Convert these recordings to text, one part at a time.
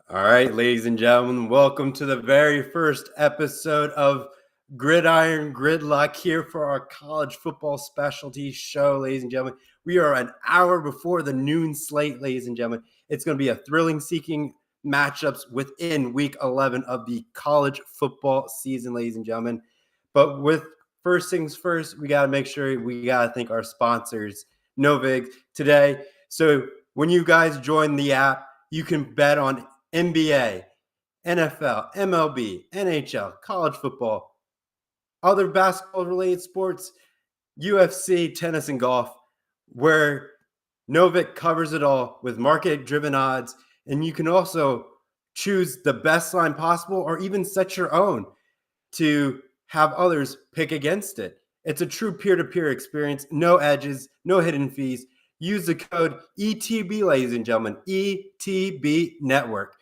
All right, ladies and gentlemen, welcome to the very first episode of Gridiron Gridlock here for our college football specialty show, ladies and gentlemen. We are an hour before the noon slate, ladies and gentlemen. It's going to be a thrilling seeking matchups within week 11 of the college football season, ladies and gentlemen. But with first things first, we got to make sure we got to thank our sponsors, Novig, today. So when you guys join the app, you can bet on NBA, NFL, MLB, NHL, college football, other basketball-related sports, UFC, tennis, and golf, where Novik covers it all with market-driven odds, and you can also choose the best line possible or even set your own to have others pick against it. It's a true peer-to-peer experience, no edges, no hidden fees. Use the code ETB, ladies and gentlemen, ETB Network.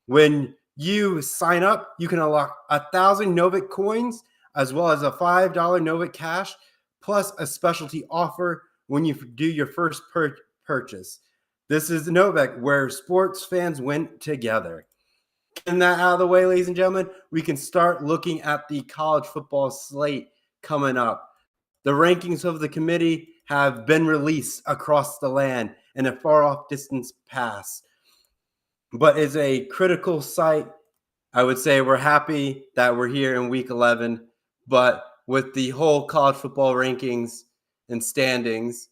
When you sign up, you can unlock 1,000 Novik coins as well as a $5 Novik cash, plus a specialty offer when you do your first purchase. This is Novik, where sports fans win together. Getting that out of the way, ladies and gentlemen, we can start looking at the college football slate coming up. The rankings of the committee have been released across the land in a far-off distance past, but is a critical site. I would say we're happy that we're here in week 11, but with the whole college football rankings and standings,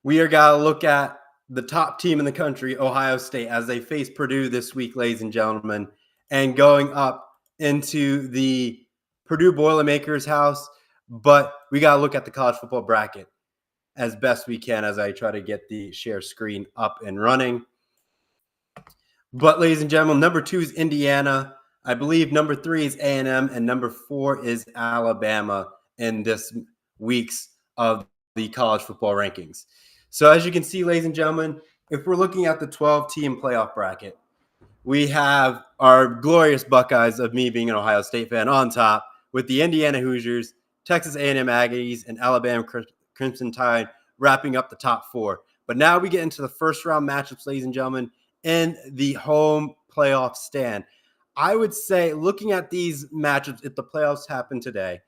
we are got to look at the top team in the country, Ohio State, as they face Purdue this week, ladies and gentlemen, and going up into the Purdue Boilermakers house. But we got to look at the college football bracket as best we can as I try to get the share screen up and running. But, ladies and gentlemen, number 2 is Indiana. I believe number 3 is A&M, and number 4 is Alabama in this week's of the college football rankings. So, as you can see, ladies and gentlemen, if we're looking at the 12-team playoff bracket, we have our glorious Buckeyes, of me being an Ohio State fan, on top, with the Indiana Hoosiers, Texas A&M Aggies, and Alabama Crimson Tide wrapping up the top 4. But now we get into the first-round matchups, ladies and gentlemen, in the home playoff stand. I would say, looking at these matchups, if the playoffs happen today,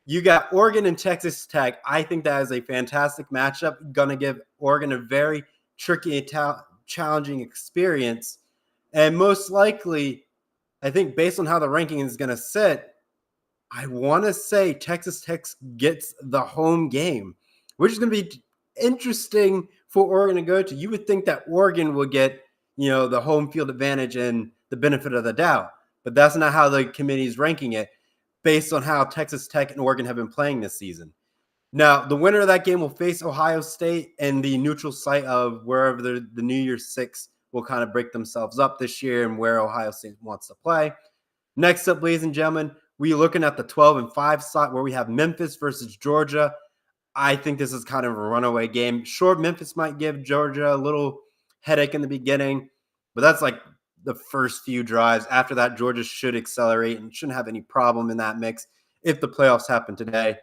you got Oregon and Texas Tech. I think that is a fantastic matchup. Going to give Oregon a very tricky and challenging experience. And most likely, I think based on how the ranking is going to sit, I want to say Texas Tech gets the home game, which is going to be interesting for Oregon to go to. You would think that Oregon would get, the home field advantage and the benefit of the doubt. But that's not how the committee is ranking it based on how Texas Tech and Oregon have been playing this season. Now, the winner of that game will face Ohio State in the neutral site of wherever the New Year's Six will kind of break themselves up this year and where Ohio State wants to play. Next up, ladies and gentlemen, we're looking at the 12-5 slot where we have Memphis versus Georgia. I think this is kind of a runaway game. Sure, Memphis might give Georgia a little headache in the beginning, but that's like the first few drives. After that, Georgia should accelerate and shouldn't have any problem in that mix if the playoffs happen today.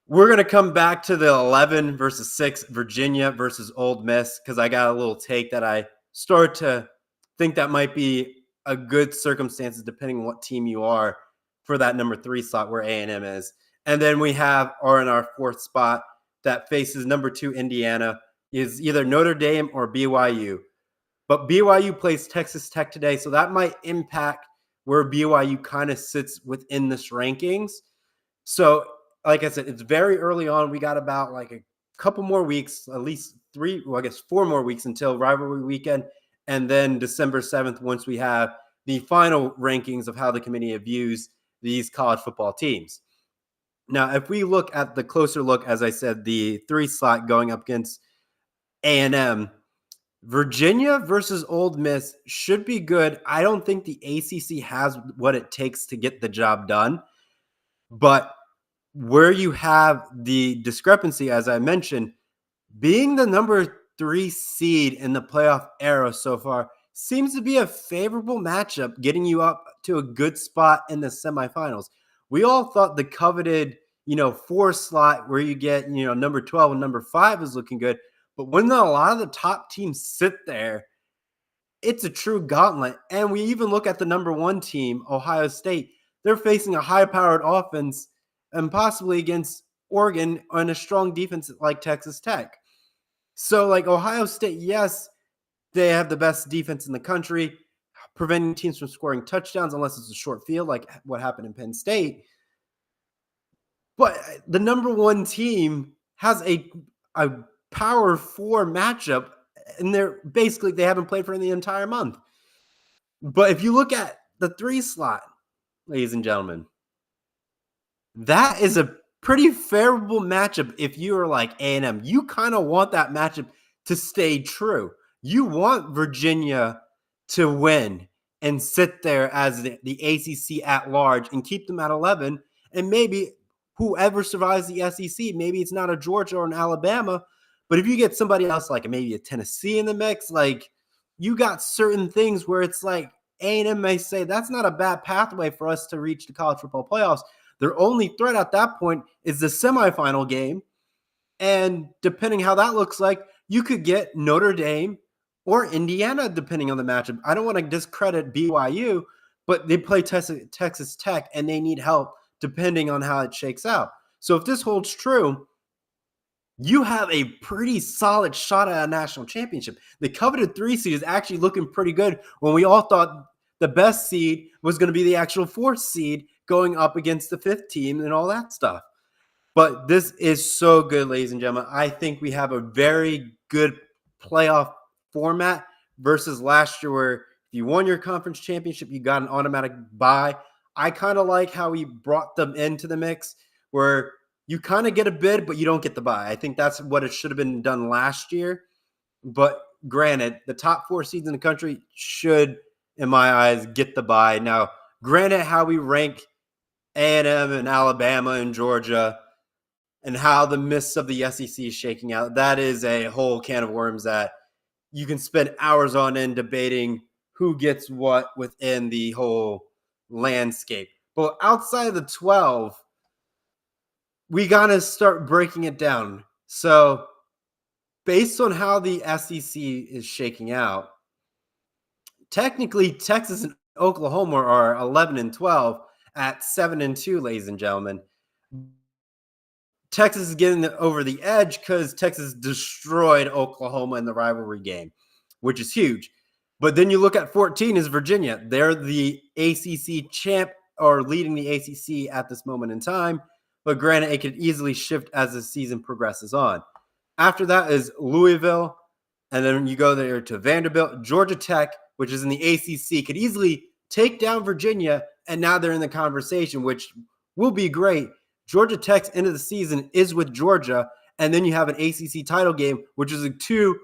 We're going to come back to the 11 versus 6, Virginia versus Ole Miss, because I got a little take that I start to think that might be a good circumstances depending on what team you are for that number 3 slot where A&M is. And then we have, or in our 4th spot, that faces number 2 Indiana, is either Notre Dame or BYU. But BYU plays Texas Tech today, so that might impact where BYU kind of sits within this rankings. So, like I said, it's very early on. We got about like a couple more weeks, at least 4 more weeks until rivalry weekend. And then December 7th, once we have the final rankings of how the committee views these college football teams. Now, if we look at the closer look, as I said, the 3 slot going up against A&M, Virginia versus Ole Miss should be good. I don't think the ACC has what it takes to get the job done. But where you have the discrepancy, as I mentioned, being the number 3 seed in the playoff era so far seems to be a favorable matchup, getting you up to a good spot in the semifinals. We all thought the coveted, 4 slot where you get, number 12 and number 5 is looking good. But when a lot of the top teams sit there, it's a true gauntlet. And we even look at the number one team, Ohio State. They're facing a high-powered offense and possibly against Oregon on a strong defense like Texas Tech. So, like Ohio State, yes, they have the best defense in the country, preventing teams from scoring touchdowns unless it's a short field, like what happened in Penn State. But the number one team has a power four matchup, and they haven't played for the entire month. But if you look at the 3 slot, ladies and gentlemen, that is a pretty favorable matchup. If you are like A&M, you kind of want that matchup to stay true. You want Virginia to win and sit there as the ACC at large and keep them at 11. And maybe whoever survives the SEC, maybe it's not a Georgia or an Alabama, but if you get somebody else like maybe a Tennessee in the mix, like you got certain things where it's like A&M may say that's not a bad pathway for us to reach the college football playoffs. Their only threat at that point is the semifinal game. And depending how that looks like, you could get Notre Dame or Indiana, depending on the matchup. I don't want to discredit BYU, but they play Texas Tech and they need help depending on how it shakes out. So if this holds true, you have a pretty solid shot at a national championship. The coveted 3 seed is actually looking pretty good when we all thought the best seed was going to be the actual 4th seed going up against the 5th team and all that stuff. But this is so good, ladies and gentlemen. I think we have a very good playoff format versus last year where if you won your conference championship, you got an automatic bye. I kind of like how we brought them into the mix where you kind of get a bid, but you don't get the bye. I think that's what it should have been done last year. But granted, the top 4 seeds in the country should, in my eyes, get the bye. Now, granted, how we rank A&M and Alabama and Georgia and how the mists of the SEC is shaking out, that is a whole can of worms that you can spend hours on end debating who gets what within the whole landscape. But outside of the 12, we got to start breaking it down. So based on how the SEC is shaking out, technically Texas and Oklahoma are 11 and 12 at 7 and 2, ladies and gentlemen. Texas is getting over the edge because Texas destroyed Oklahoma in the rivalry game, which is huge. But then you look at 14 is Virginia. They're the ACC champ or leading the ACC at this moment in time. But granted, it could easily shift as the season progresses on. After that is Louisville. And then you go there to Vanderbilt. Georgia Tech, which is in the ACC, could easily take down Virginia. And now they're in the conversation, which will be great. Georgia Tech's end of the season is with Georgia. And then you have an ACC title game, which is 2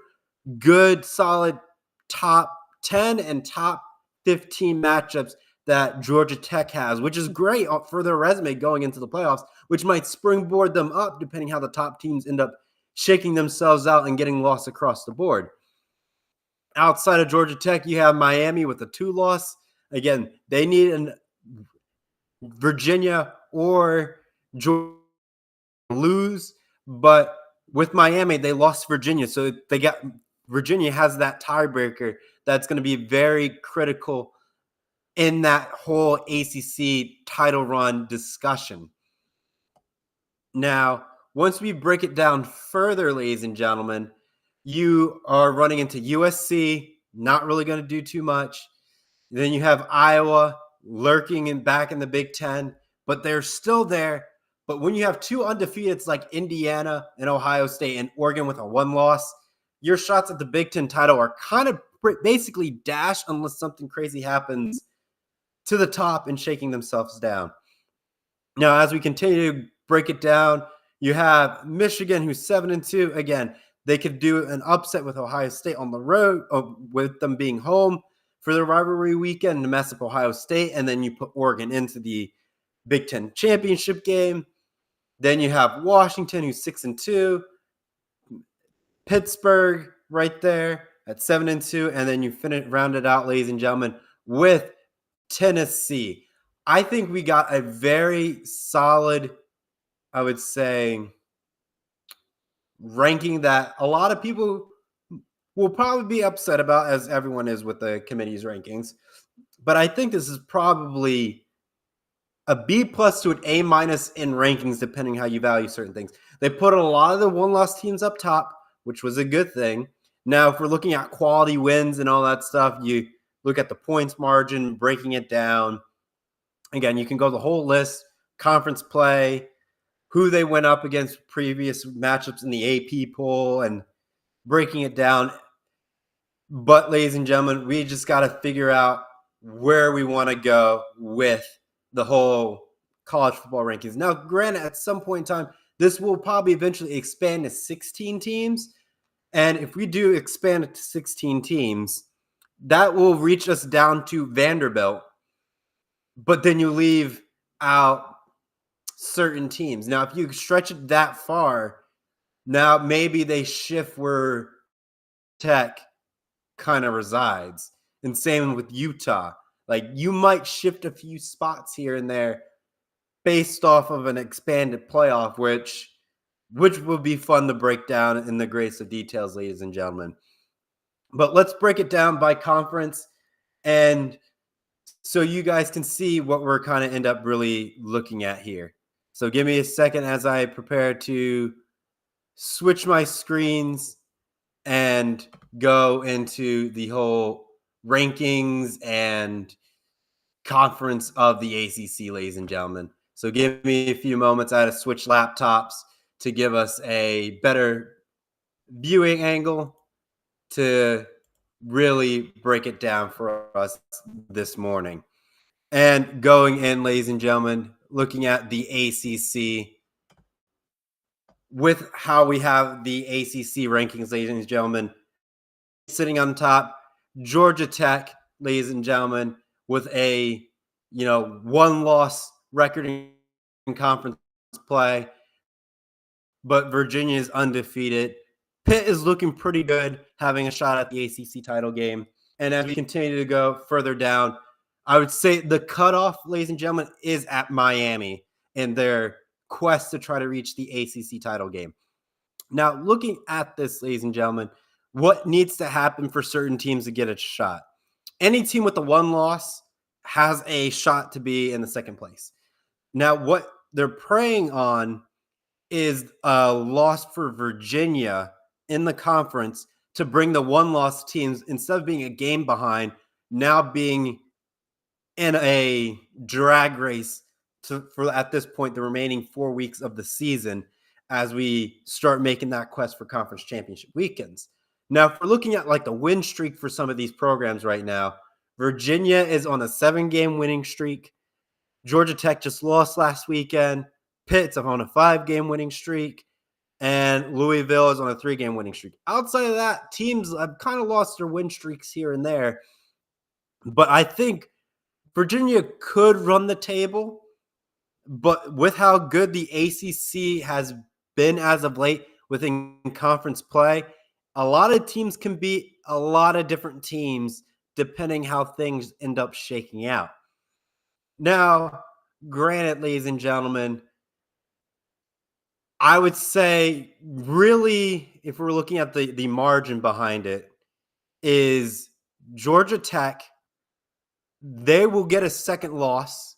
good, solid top 10 and top 15 matchups that Georgia Tech has, which is great for their resume going into the playoffs, which might springboard them up depending how the top teams end up shaking themselves out and getting lost across the board. Outside of Georgia Tech, you have Miami with a 2-loss. Again, they need Virginia or Georgia lose, but with Miami, they lost Virginia. So Virginia has that tiebreaker that's going to be very critical in that whole ACC title run discussion. Now, once we break it down further, ladies and gentlemen, you are running into USC, not really going to do too much. Then you have Iowa lurking and back in the Big Ten, but they're still there. But when you have 2 undefeateds like Indiana and Ohio State and Oregon with a 1 loss, your shots at the Big Ten title are kind of basically dashed unless something crazy happens to the top and shaking themselves down. Now, as we continue to break it down, you have Michigan, who's 7 and 2. Again, they could do an upset with Ohio State on the road, with them being home for the rivalry weekend to mess up Ohio State, and then you put Oregon into the Big Ten championship game. Then you have Washington, who's 6 and 2. Pittsburgh right there at 7 and 2. And then you round it out, ladies and gentlemen, with Tennessee. I think we got a very solid, I would say, ranking that a lot of people we'll probably be upset about, as everyone is with the committee's rankings. But I think this is probably a B plus to an A minus in rankings, depending how you value certain things. They put a lot of the one-loss teams up top, which was a good thing. Now, if we're looking at quality wins and all that stuff, you look at the points margin, breaking it down. Again, you can go the whole list, conference play, who they went up against previous matchups in the AP poll, and breaking it down. But, ladies and gentlemen, we just got to figure out where we want to go with the whole college football rankings. Now, granted, at some point in time, this will probably eventually expand to 16 teams. And if we do expand it to 16 teams, that will reach us down to Vanderbilt. But then you leave out certain teams. Now, if you stretch it that far, now maybe they shift where Tech kind of resides. And same with Utah. Like, you might shift a few spots here and there based off of an expanded playoff, which will be fun to break down in the greatest of details, ladies and gentlemen. But let's break it down by conference, and so you guys can see what we're kind of end up really looking at here. So give me a second as I prepare to switch my screens and go into the whole rankings and conference of the ACC, ladies and gentlemen. So give me a few moments. I had to switch laptops to give us a better viewing angle to really break it down for us this morning. And going in, ladies and gentlemen, looking at the ACC with how we have the ACC rankings, ladies and gentlemen, sitting on top, Georgia Tech, ladies and gentlemen, with a one-loss record in conference play, but Virginia is undefeated. Pitt is looking pretty good, having a shot at the ACC title game. And as we continue to go further down, I would say the cutoff, ladies and gentlemen, is at Miami in their quest to try to reach the ACC title game. Now, looking at this, ladies and gentlemen, what needs to happen for certain teams to get a shot? Any team with a one loss has a shot to be in the second place. Now, what they're preying on is a loss for Virginia in the conference to bring the one-loss teams, instead of being a game behind, now being in a drag race for at this point the remaining 4 weeks of the season as we start making that quest for conference championship weekends. Now, if we're looking at like the win streak for some of these programs right now, Virginia is on a 7-game winning streak. Georgia Tech just lost last weekend. Pitt's on a 5-game winning streak. And Louisville is on a 3-game winning streak. Outside of that, teams have kind of lost their win streaks here and there. But I think Virginia could run the table. But with how good the ACC has been as of late within conference play, a lot of teams can beat a lot of different teams depending how things end up shaking out. Now, granted, ladies and gentlemen, I would say really, if we're looking at the margin behind it, is Georgia Tech. They will get a second loss,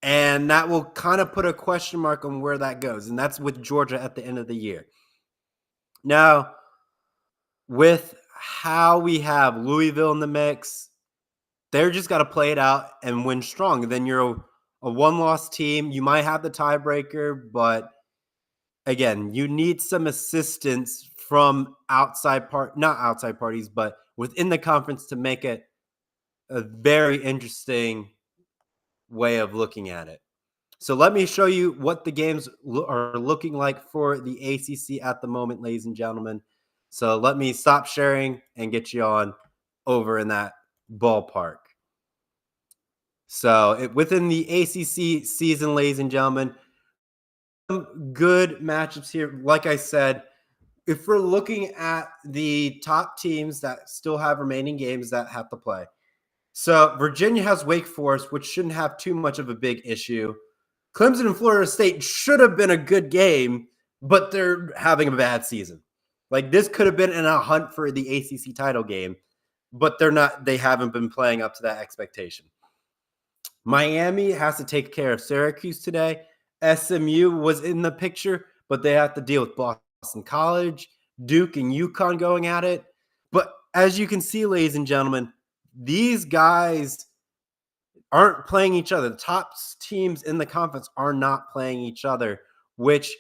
and that will kind of put a question mark on where that goes, and that's with Georgia at the end of the year. Now, with how we have Louisville in the mix, they're just got to play it out and win strong. And then you're a one-loss team. You might have the tiebreaker, but again, you need some assistance from not outside parties, but within the conference to make it a very interesting way of looking at it. So let me show you what the games are looking like for the ACC at the moment, ladies and gentlemen. So let me stop sharing and get you on over in that ballpark. So within the ACC season, ladies and gentlemen, some good matchups here. Like I said, if we're looking at the top teams that still have remaining games that have to play. So Virginia has Wake Forest, which shouldn't have too much of a big issue. Clemson and Florida State should have been a good game, but they're having a bad season. Like, this could have been in a hunt for the ACC title game, but they haven't been playing up to that expectation. Miami has to take care of Syracuse today. SMU was in the picture, but they have to deal with Boston College, Duke, and UConn going at it. But as you can see, ladies and gentlemen, these guys aren't playing each other. The top teams in the conference are not playing each other, which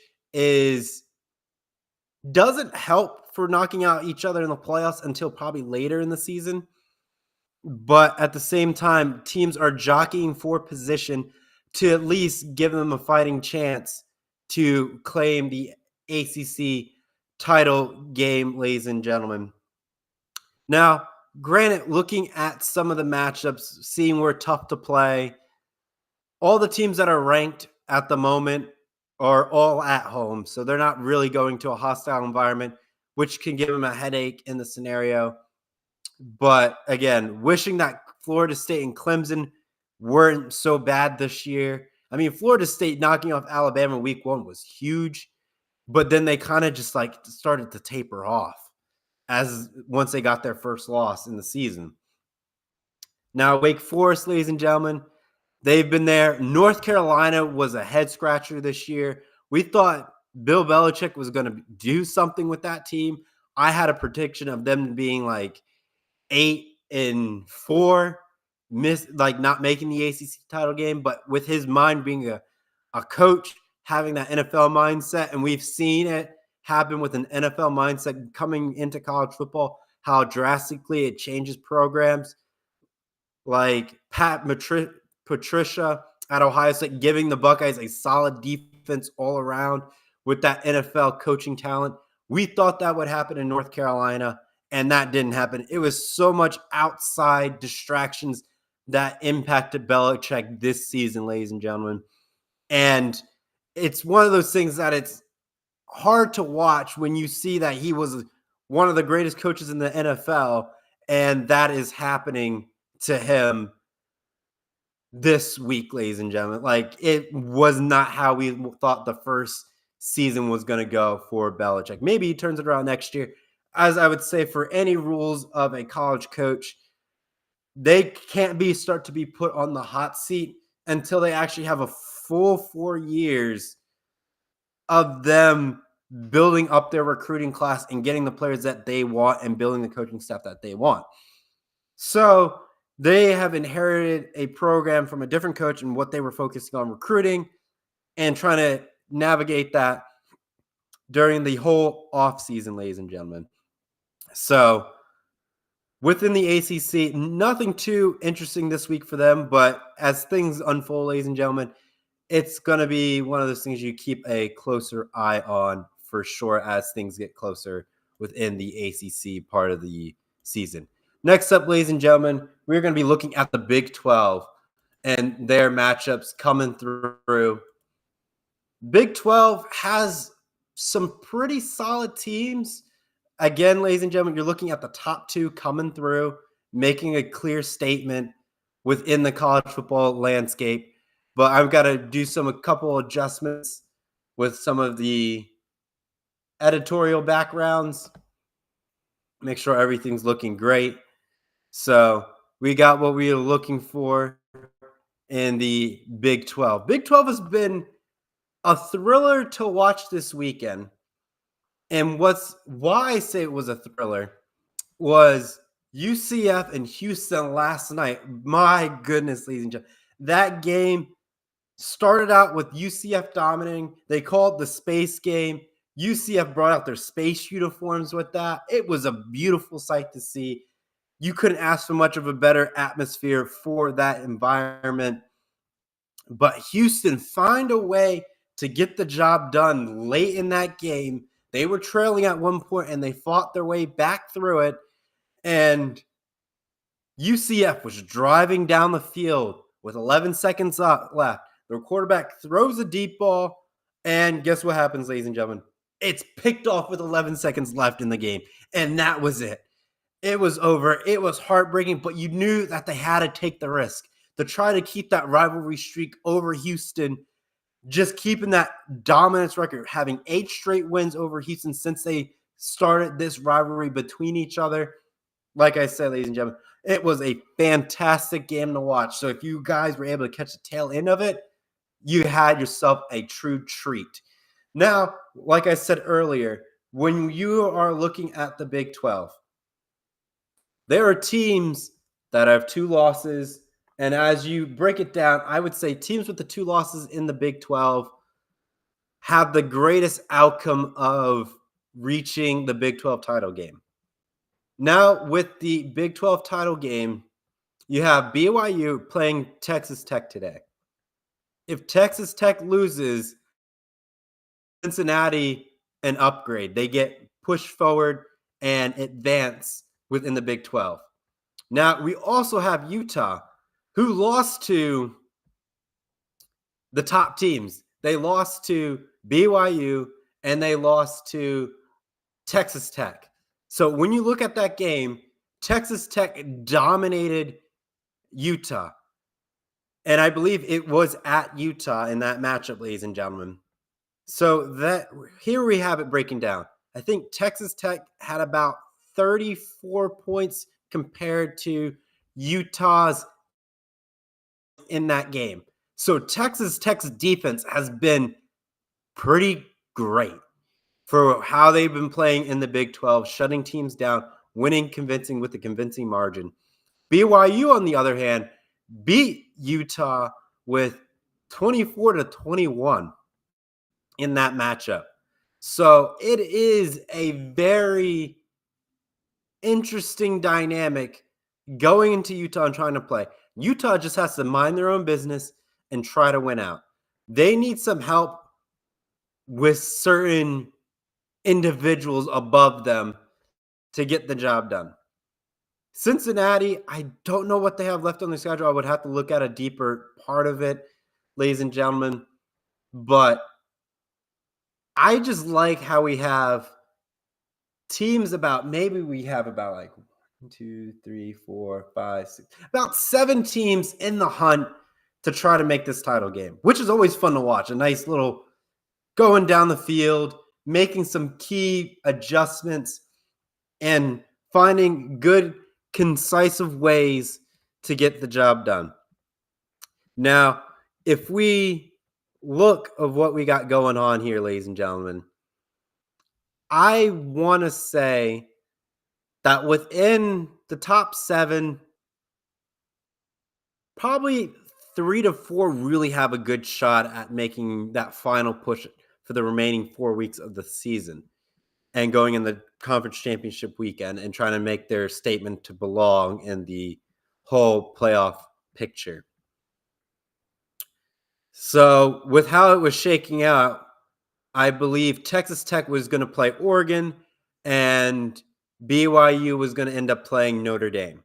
doesn't help for knocking out each other in the playoffs until probably later in the season. But at the same time, teams are jockeying for position to at least give them a fighting chance to claim the ACC title game, ladies and gentlemen. Now, granted, looking at some of the matchups, seeing where tough to play, all the teams that are ranked at the moment are all at home. So they're not really going to a hostile environment, which can give them a headache in the scenario. But again, wishing that Florida State and Clemson weren't so bad this year. I mean, Florida State knocking off Alabama week 1 was huge, but then they kind of just like started to taper off once they got their first loss in the season. Now, Wake Forest, ladies and gentlemen, they've been there. North Carolina was a head scratcher this year. We thought Bill Belichick was going to do something with that team. I had a prediction of them being like 8-4, not making the ACC title game, but with his mind being a coach, having that NFL mindset, and we've seen it happen with an NFL mindset coming into college football, how drastically it changes programs. Like Patricia at Ohio State giving the Buckeyes a solid defense all around with that NFL coaching talent. We thought that would happen in North Carolina, and that didn't happen. It was so much outside distractions that impacted Belichick this season, ladies and gentlemen. And it's one of those things that it's hard to watch when you see that he was one of the greatest coaches in the NFL, and that is happening to him this week, ladies and gentlemen. Like, it was not how we thought the first season was going to go for Belichick. Maybe he turns it around next year. As I would say, for any rules of a college coach, they can't start to be put on the hot seat until they actually have a full 4 years of them building up their recruiting class and getting the players that they want and building the coaching staff that they want. So they have inherited a program from a different coach and what they were focusing on recruiting and trying to navigate that during the whole offseason, ladies and gentlemen. So within the ACC, nothing too interesting this week for them, but as things unfold, ladies and gentlemen, it's going to be one of those things you keep a closer eye on for sure as things get closer within the ACC part of the season. Next up, ladies and gentlemen, we're going to be looking at the Big 12 and their matchups coming through. Big 12 has some pretty solid teams. Again, ladies and gentlemen, you're looking at the top 2 coming through, making a clear statement within the college football landscape. But I've got to do a couple adjustments with some of the editorial backgrounds. Make sure everything's looking great. So we got what we were looking for in the Big 12. Big 12 has been a thriller to watch this weekend. And why I say it was a thriller was UCF and Houston last night. My goodness, ladies and gentlemen. That game started out with UCF dominating. They called it the space game. UCF brought out their space uniforms with that. It was a beautiful sight to see. You couldn't ask for much of a better atmosphere for that environment. But Houston found a way to get the job done late in that game. They were trailing at one point, and they fought their way back through it. And UCF was driving down the field with 11 seconds left. Their quarterback throws a deep ball, and guess what happens, ladies and gentlemen? It's picked off with 11 seconds left in the game, and that was it. It was over. It was heartbreaking, but you knew that they had to take the risk to try to keep that rivalry streak over Houston, just keeping that dominance record, having 8 straight wins over Houston since they started this rivalry between each other. Like I said, ladies and gentlemen, it was a fantastic game to watch. So if you guys were able to catch the tail end of it, you had yourself a true treat. Now, like I said earlier, when you are looking at the Big 12, there are teams that have 2 losses. And as you break it down, I would say teams with the 2 losses in the Big 12 have the greatest outcome of reaching the Big 12 title game. Now, with the Big 12 title game, you have BYU playing Texas Tech today. If Texas Tech loses, Cincinnati an upgrade. They get pushed forward and advance within the Big 12. Now, we also have Utah, who lost to the top teams. They lost to BYU and they lost to Texas Tech. So when you look at that game, Texas Tech dominated Utah. And I believe it was at Utah in that matchup, ladies and gentlemen. So that here we have it breaking down. I think Texas Tech had about 34 points compared to Utah's in that game. So Texas Tech's defense has been pretty great for how they've been playing in the Big 12, shutting teams down, winning convincing with a convincing margin. BYU, on the other hand, beat Utah with 24-21 in that matchup. So it is a very interesting dynamic going into Utah and trying to play. Utah just has to mind their own business and try to win out. They need some help with certain individuals above them to get the job done. Cincinnati, I don't know what they have left on the schedule. I would have to look at a deeper part of it, ladies and gentlemen. But I just like how we have teams maybe we have about like 1, 2, 3, 4, 5, 6, about 7 teams in the hunt to try to make this title game, which is always fun to watch. A nice little going down the field, making some key adjustments, and finding good, concise ways to get the job done. Now, if we look of what we got going on here, ladies and gentlemen, I want to say that within the top 7, probably 3 to 4 really have a good shot at making that final push for the remaining 4 weeks of the season and going in the conference championship weekend and trying to make their statement to belong in the whole playoff picture. So with how it was shaking out, I believe Texas Tech was going to play Oregon and BYU was going to end up playing Notre Dame.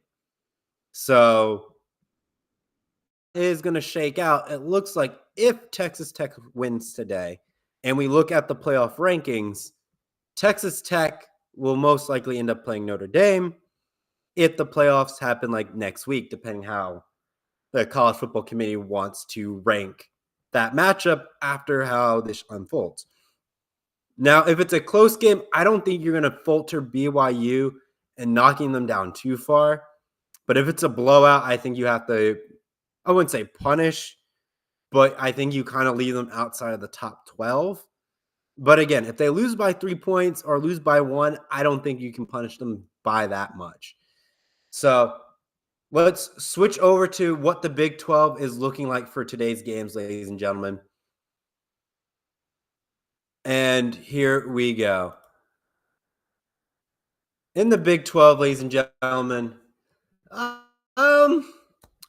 So it is going to shake out. It looks like if Texas Tech wins today and we look at the playoff rankings, Texas Tech will most likely end up playing Notre Dame if the playoffs happen like next week, depending how the college football committee wants to rank that matchup after how this unfolds. Now, if it's a close game, I don't think you're going to falter BYU and knocking them down too far. But if it's a blowout, I think you have to, I wouldn't say punish, but I think you kind of leave them outside of the top 12. But again, if they lose by 3 points or lose by 1, I don't think you can punish them by that much. So let's switch over to what the Big 12 is looking like for today's games, ladies and gentlemen. And here we go. In the Big 12, ladies and gentlemen,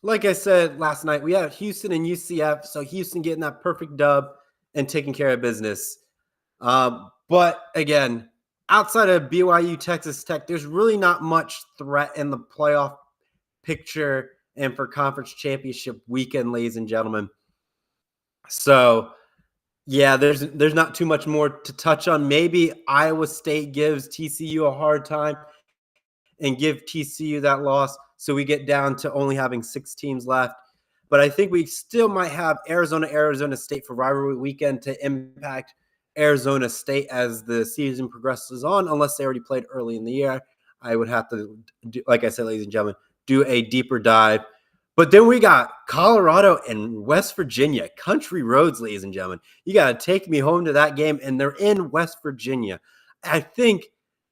like I said last night, we have Houston and UCF. So Houston getting that perfect dub and taking care of business. But again, outside of BYU, Texas Tech, there's really not much threat in the playoff picture and for conference championship weekend, ladies and gentlemen. So yeah, there's not too much more to touch on. Maybe Iowa State gives TCU a hard time and give TCU that loss, so we get down to only having 6 teams left. But I think we still might have Arizona State for rivalry weekend to impact Arizona State as the season progresses on, unless they already played early in the year. I would have to, like I said, ladies and gentlemen, do a deeper dive. But then we got Colorado and West Virginia, country roads, ladies and gentlemen. You got to take me home to that game, and they're in West Virginia. I think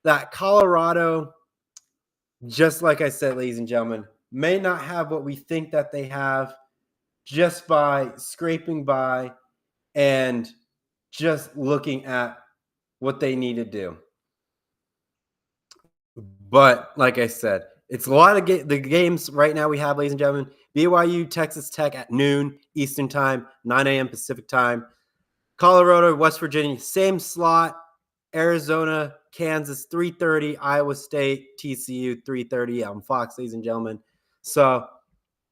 that Colorado, just like I said, ladies and gentlemen, may not have what we think that they have just by scraping by and just looking at what they need to do. But like I said, it's a lot of the games right now we have, ladies and gentlemen. BYU, Texas Tech at noon Eastern time, 9 a.m. Pacific time. Colorado, West Virginia, same slot. Arizona, Kansas, 3:30. Iowa State, TCU, 3:30 on Fox, ladies and gentlemen. So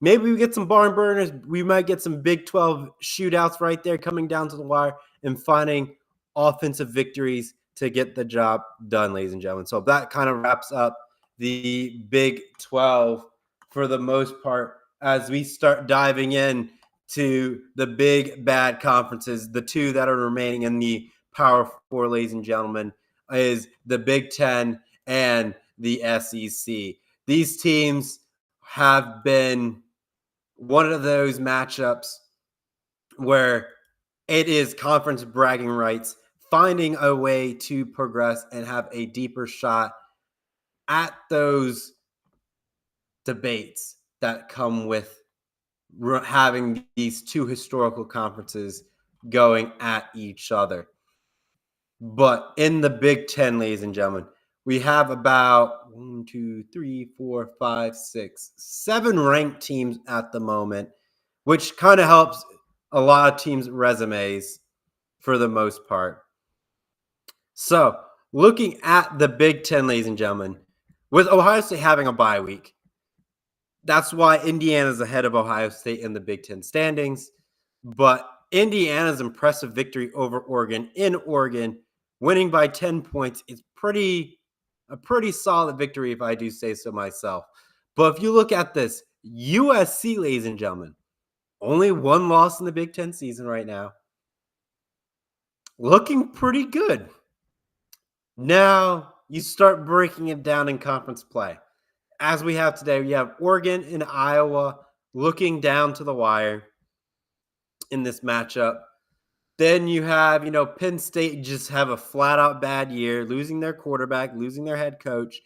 maybe we get some barn burners. We might get some Big 12 shootouts right there coming down to the wire and finding offensive victories to get the job done, ladies and gentlemen. So that kind of wraps up the Big 12 for the most part as we start diving in to the big bad conferences. The two that are remaining in the Power Four, ladies and gentlemen, is the Big Ten and the SEC. These teams have been one of those matchups where it is conference bragging rights, finding a way to progress and have a deeper shot at those debates that come with having these two historical conferences going at each other. But in the Big Ten, ladies and gentlemen, we have about 7 ranked teams at the moment, which kind of helps a lot of teams' resumes for the most part. So, looking at the Big Ten, ladies and gentlemen, with Ohio State having a bye week, that's why Indiana's ahead of Ohio State in the Big Ten standings. But Indiana's impressive victory over Oregon in Oregon, winning by 10 points, is a pretty solid victory, if I do say so myself. But if you look at this, USC, ladies and gentlemen, only one loss in the Big Ten season right now. Looking pretty good. Now you start breaking it down in conference play. As we have today, we have Oregon and Iowa looking down to the wire in this matchup. Then you have, Penn State just have a flat-out bad year, losing their quarterback, losing their head coach.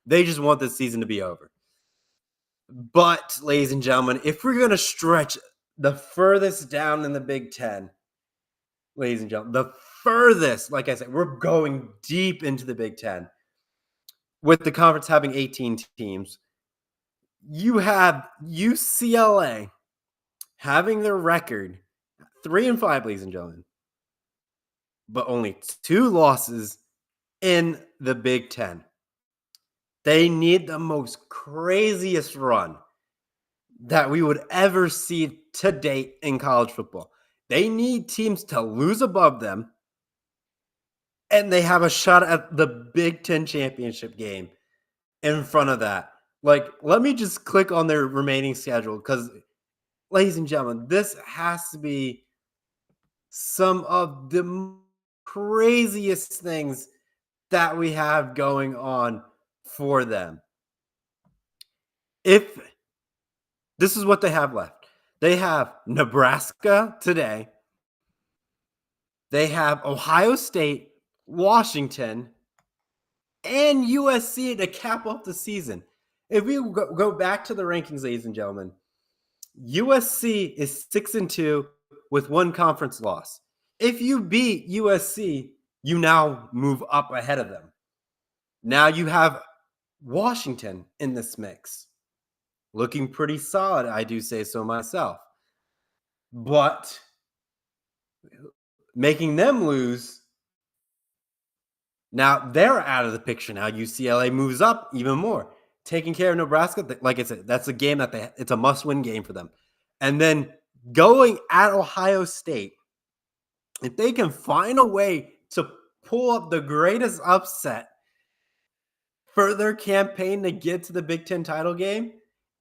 They just want this season to be over. But, ladies and gentlemen, if we're going to stretch the furthest down in the Big Ten, ladies and gentlemen, the furthest, like I said, we're going deep into the Big Ten. With the conference having 18 teams, you have UCLA having their record 3-5, ladies and gentlemen, but only 2 losses in the Big Ten. They need the most craziest run that we would ever see to date in college football. They need teams to lose above them, and they have a shot at the Big Ten championship game in front of that. Let me just click on their remaining schedule because, ladies and gentlemen, this has to be some of the craziest things that we have going on for them. If this is what they have left, they have Nebraska today. They have Ohio State, Washington, and USC to cap off the season. If we go back to the rankings, ladies and gentlemen, USC is 6-2 with 1 conference loss. If you beat USC, you now move up ahead of them. Now you have Washington in this mix. Looking pretty solid, I do say so myself. But making them lose, now they're out of the picture. Now UCLA moves up even more. Taking care of Nebraska, like I said, that's a game that it's a must-win game for them. And then going at Ohio State, if they can find a way to pull up the greatest upset for their campaign to get to the Big Ten title game,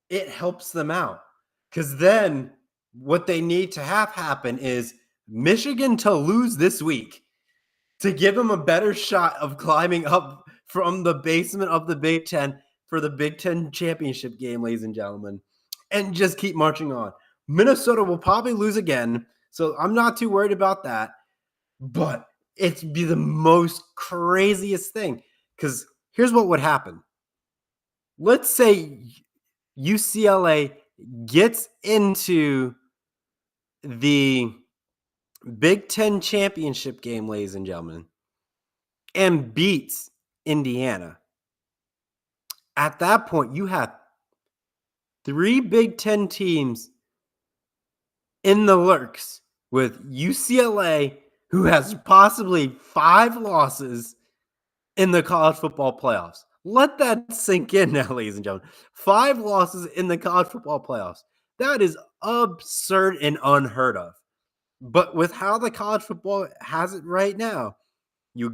it helps them out. Because then what they need to have happen is Michigan to lose this week to give them a better shot of climbing up from the basement of the Big Ten for the Big Ten championship game, ladies and gentlemen, and just keep marching on. Minnesota will probably lose again, so I'm not too worried about that. But it'd be the most craziest thing, because here's what would happen. Let's say UCLA gets into the Big Ten championship game, ladies and gentlemen, and beats Indiana. At that point, you have 3 Big Ten teams in the lurks with UCLA, who has possibly 5 losses in the college football playoffs. Let that sink in now, ladies and gentlemen. 5 losses in the college football playoffs. That is absurd and unheard of. But with how the college football has it right now, you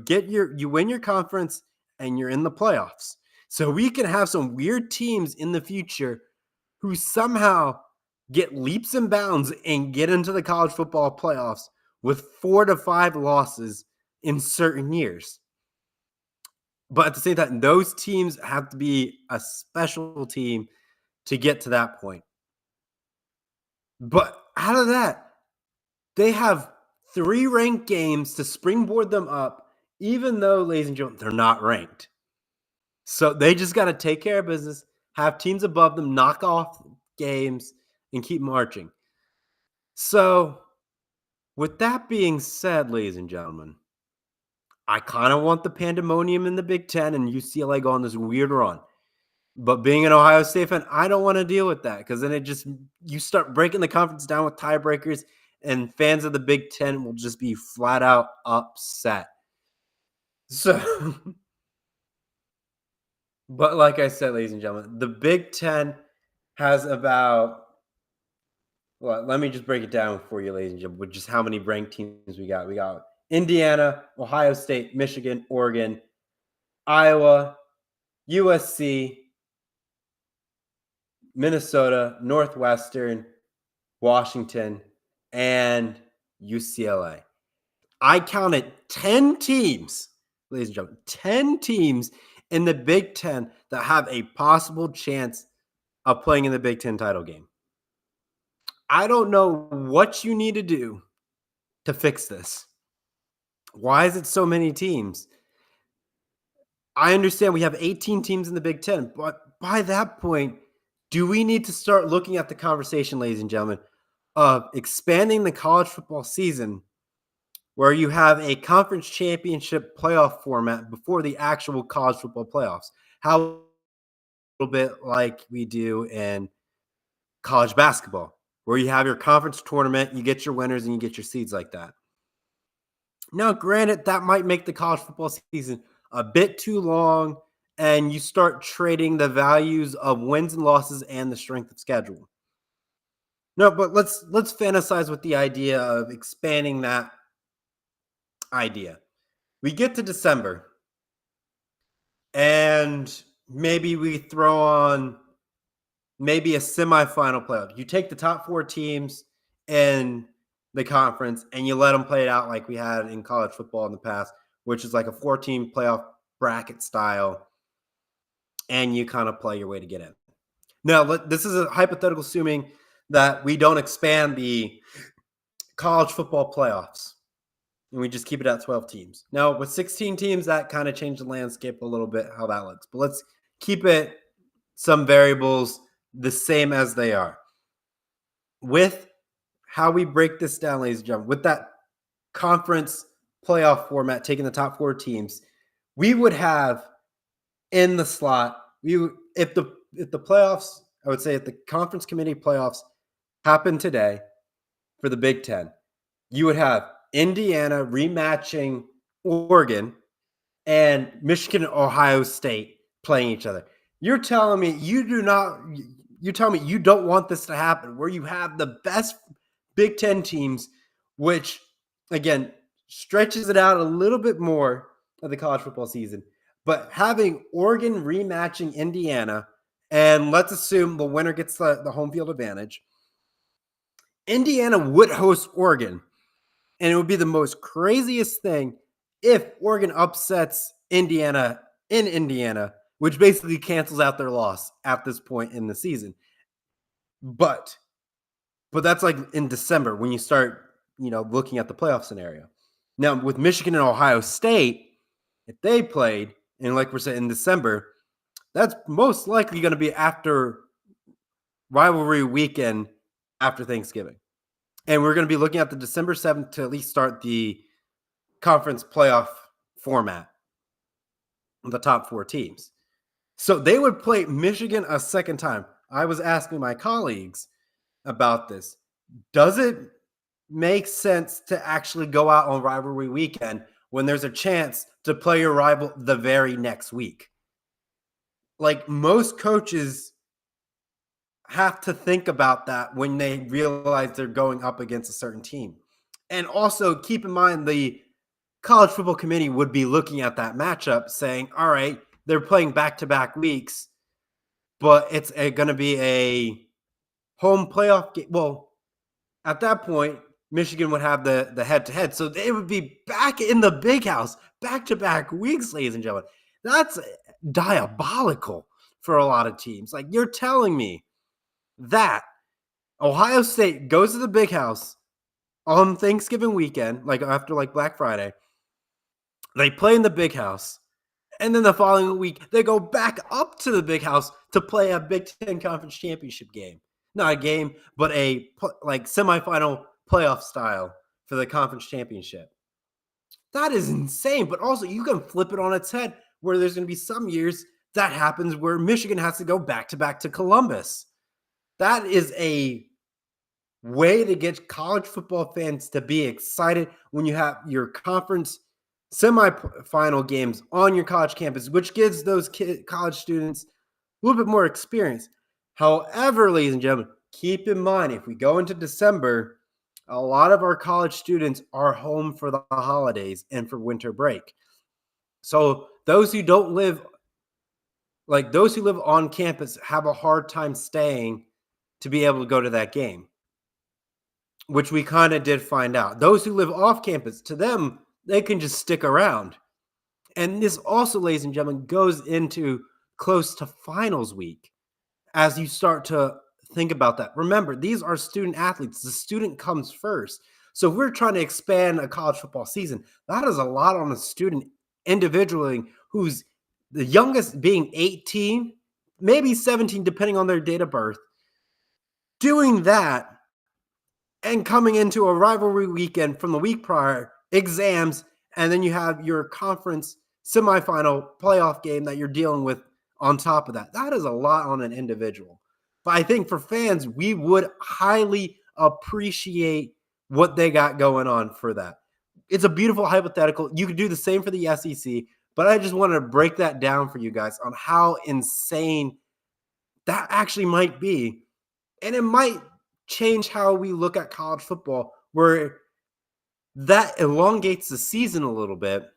win your conference and you're in the playoffs. So we can have some weird teams in the future who somehow get leaps and bounds and get into the college football playoffs with 4 to 5 losses in certain years. But at the same time, those teams have to be a special team to get to that point. But out of that, they have 3 ranked games to springboard them up, even though, ladies and gentlemen, they're not ranked. So they just got to take care of business, have teams above them knock off games, and keep marching. So with that being said, ladies and gentlemen, I kind of want the pandemonium in the Big Ten and UCLA go on this weird run. But being an Ohio State fan, I don't want to deal with that, because then you start breaking the conference down with tiebreakers, and fans of the Big Ten will just be flat out upset. So, but like I said, ladies and gentlemen, the Big Ten has about, well, let me just break it down for you, ladies and gentlemen, with just how many ranked teams we got. We got Indiana, Ohio State, Michigan, Oregon, Iowa, USC, Minnesota, Northwestern, Washington, and UCLA. I counted 10 teams, ladies and gentlemen, 10 teams in the Big Ten that have a possible chance of playing in the Big Ten title game. I don't know what you need to do to fix this. Why is it so many teams? I understand we have 18 teams in the Big Ten, but by that point, do we need to start looking at the conversation, ladies and gentlemen, of expanding the college football season where you have a conference championship playoff format before the actual college football playoffs? How a little bit like we do in college basketball, where you have your conference tournament, you get your winners, and you get your seeds like that. Now, granted, that might make the college football season a bit too long, and you start trading the values of wins and losses and the strength of schedule. No, but let's fantasize with the idea of expanding that idea. We get to December, and maybe we throw on maybe a semifinal playoff. You take the top 4 teams in the conference and you let them play it out like we had in college football in the past, which is like a 4-team playoff bracket style, and you kind of play your way to get in. Now, this is a hypothetical assuming that we don't expand the college football playoffs and we just keep it at 12 teams. Now, with 16 teams, that kind of changed the landscape a little bit, how that looks. But let's keep it some variables the same as they are. With how we break this down, ladies and gentlemen, with that conference playoff format, taking the top 4 teams, we would have in the slot, if the playoffs, I would say if the conference committee playoffs happen today for the Big Ten, you would have Indiana rematching Oregon and Michigan and Ohio State playing each other. You're telling me you don't want this to happen, where you have the best Big Ten teams, which, again, stretches it out a little bit more of the college football season. But having Oregon rematching Indiana, and let's assume the winner gets the home field advantage, Indiana would host Oregon, and it would be the most craziest thing. if Oregon upsets Indiana in Indiana, which basically cancels out their loss at this point in the season. But that's like in December when you start, looking at the playoff scenario. Now with Michigan and Ohio State, if they played, and like we're saying in December, that's most likely going to be after rivalry weekend after Thanksgiving. And we're going to be looking at the December 7th to at least start the conference playoff format, the top 4 teams. So they would play Michigan a second time. I was asking my colleagues about this. Does it make sense to actually go out on rivalry weekend when there's a chance to play your rival the very next week? Like, most coaches have to think about that when they realize they're going up against a certain team. And also keep in mind, the college football committee would be looking at that matchup saying, all right, they're playing back-to-back weeks, but it's going to be a home playoff game. Well, at that point, Michigan would have the head-to-head. So they would be back in the big house back-to-back weeks, ladies and gentlemen. That's diabolical for a lot of teams. Like, you're telling me that Ohio State goes to the big house on Thanksgiving weekend, like after like Black Friday. They play in the big house. And then the following week, they go back up to the big house to play a Big Ten Conference Championship game. Not a game, but a like semifinal playoff style for the conference championship. That is insane. But also, you can flip it on its head where there's going to be some years that happens where Michigan has to go back to Columbus. That is a way to get college football fans to be excited when you have your conference semifinal games on your college campus, which gives those college students a little bit more experience. However, ladies and gentlemen, keep in mind, if we go into December, a lot of our college students are home for the holidays and for winter break. So those who live on campus have a hard time staying to be able to go to that game, which we kind of did find out. Those who live off campus, to them, they can just stick around. And this also, ladies and gentlemen, goes into close to finals week as you start to think about that. Remember, these are student athletes. The student comes first. So if we're trying to expand a college football season, that is a lot on a student individually who's the youngest being 18, maybe 17, depending on their date of birth. Doing that and coming into a rivalry weekend from the week prior, exams, and then you have your conference semifinal playoff game that you're dealing with on top of that. That is a lot on an individual. But I think for fans, we would highly appreciate what they got going on for that. It's a beautiful hypothetical. You could do the same for the SEC, but I just wanted to break that down for you guys on how insane that actually might be. And it might change how we look at college football, where that elongates the season a little bit.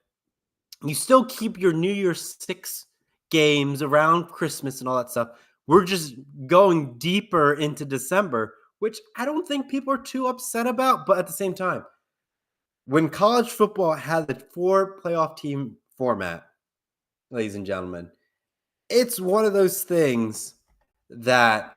You still keep your New Year's 6 games around Christmas and all that stuff. We're just going deeper into December, which I don't think people are too upset about. But at the same time, when college football had the 4 playoff team format, ladies and gentlemen, it's one of those things that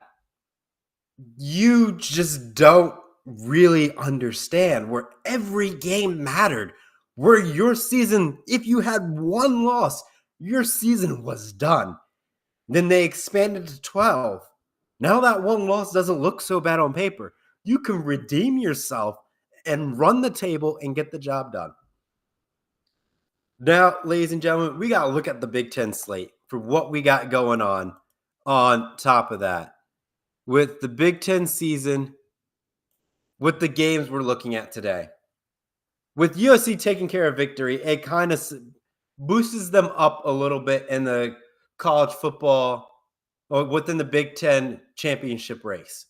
you just don't really understand, where every game mattered, where your season, if you had one loss, your season was done. Then they expanded to 12. Now that one loss doesn't look so bad on paper. You can redeem yourself and run the table and get the job done. Now, ladies and gentlemen, we got to look at the Big Ten slate for what we got going on top of that. With the Big Ten season, with the games we're looking at today. With USC taking care of victory, it kind of boosts them up a little bit in the college football or within the Big Ten championship race.